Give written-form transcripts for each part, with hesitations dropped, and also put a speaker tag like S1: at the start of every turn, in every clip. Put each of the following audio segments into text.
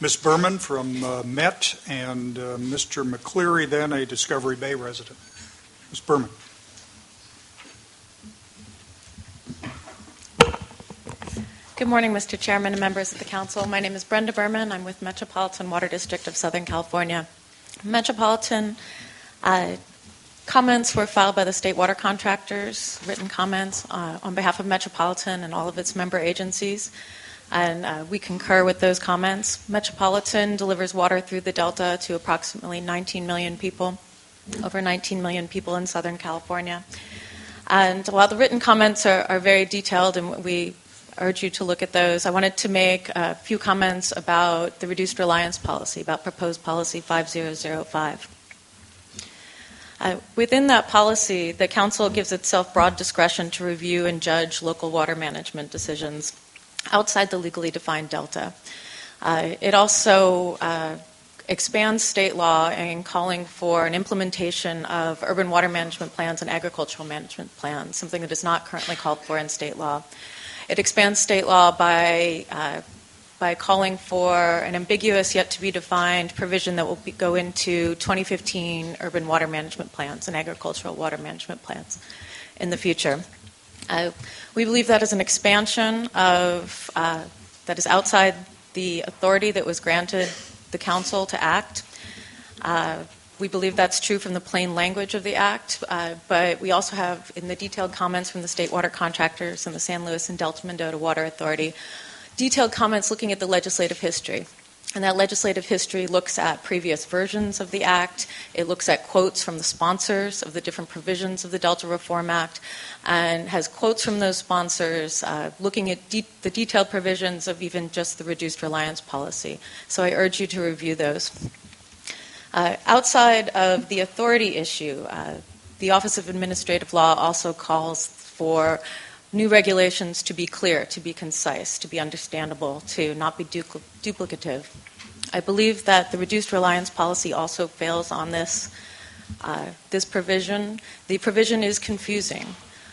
S1: Ms. Berman from Met, and Mr. McCleary, then a Discovery Bay resident. Ms. Berman.
S2: Good morning, Mr. Chairman and members of the Council. My name is Brenda Berman. I'm with Metropolitan Water District of Southern California. Metropolitan comments were filed by the state water contractors, written comments on behalf of Metropolitan and all of its member agencies. And we concur with those comments. Metropolitan delivers water through the Delta to approximately 19 million people, over 19 million people in Southern California. And while the written comments are very detailed, and we urge you to look at those, I wanted to make a few comments about the reduced reliance policy, about proposed policy 5005. Within that policy, the Council gives itself broad discretion to review and judge local water management decisions outside the legally defined Delta. It also expands state law in calling for an implementation of urban water management plans and agricultural management plans, something that is not currently called for in state law. It expands state law by calling for an ambiguous yet to be defined provision that will go into 2015 urban water management plans and agricultural water management plans in the future. We believe that is an expansion of that is outside the authority that was granted the Council to act. We believe that's true from the plain language of the Act, but we also have, in the detailed comments from the state water contractors and the San Luis and Delta Mendota Water Authority, detailed comments looking at the legislative history. And that legislative history looks at previous versions of the Act. It looks at quotes from the sponsors of the different provisions of the Delta Reform Act, and has quotes from those sponsors looking at the detailed provisions of even just the reduced reliance policy. So I urge you to review those. Outside of the authority issue, the Office of Administrative Law also calls for new regulations to be clear, to be concise, to be understandable, to not be duplicative. I believe that the reduced reliance policy also fails on this provision. The provision is confusing.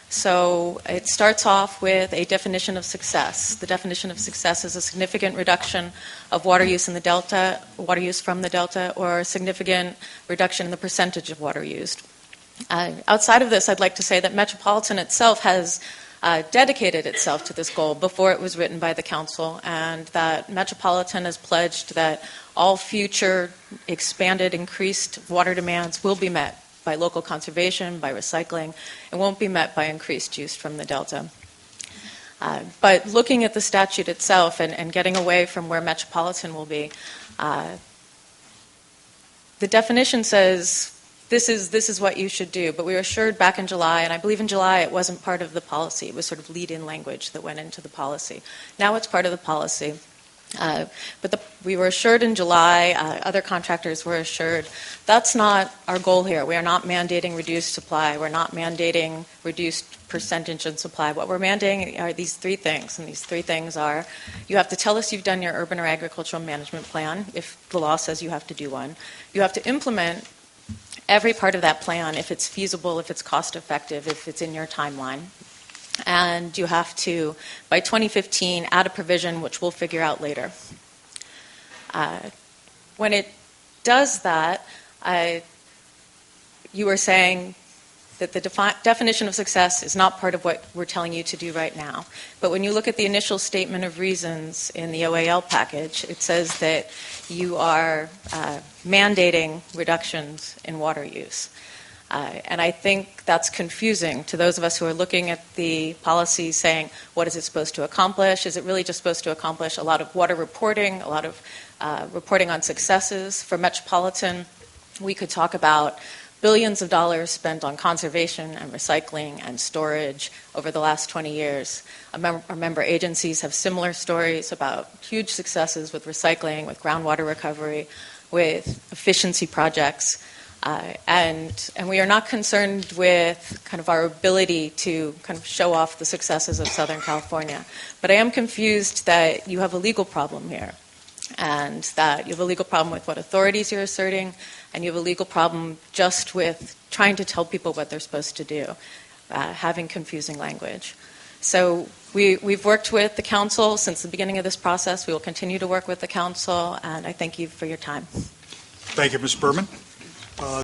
S2: So it starts off with a definition of success. The definition of success is a significant reduction of water use in the Delta, water use from the Delta, or a significant reduction in the percentage of water used. Outside of this, I'd like to say that Metropolitan itself has dedicated itself to this goal before it was written by the Council, and that Metropolitan has pledged that all future expanded, increased water demands will be met by local conservation, by recycling. It won't be met by increased use from the Delta. But looking at the statute itself and getting away from where Metropolitan will be, the definition says this is what you should do. But we were assured back in July, and I believe in July it wasn't part of the policy. It was sort of lead-in language that went into the policy. Now it's part of the policy. But we were assured in July, other contractors were assured, that's not our goal here. We are not mandating reduced supply. We're not mandating reduced percentage in supply. What we're mandating are these three things, and these three things are, you have to tell us you've done your urban or agricultural management plan, if the law says you have to do one. You have to implement every part of that plan, if it's feasible, if it's cost effective, if it's in your timeline. And you have to, by 2015, add a provision which we'll figure out later. When it does that, you were saying that the definition of success is not part of what we're telling you to do right now. But when you look at the initial statement of reasons in the OAL package, it says that you are mandating reductions in water use. And I think that's confusing to those of us who are looking at the policy saying, what is it supposed to accomplish? Is it really just supposed to accomplish a lot of water reporting, a lot of reporting on successes? For Metropolitan, we could talk about billions of dollars spent on conservation and recycling and storage over the last 20 years. Our member agencies have similar stories about huge successes with recycling, with groundwater recovery, with efficiency projects. And we are not concerned with kind of our ability to kind of show off the successes of Southern California. But I am confused that you have a legal problem here, and that you have a legal problem with what authorities you're asserting, and you have a legal problem just with trying to tell people what they're supposed to do, having confusing language. So We've worked with the council since the beginning of this process. We will continue to work with the council, and I thank you for your time.
S1: Thank you, Ms. Berman.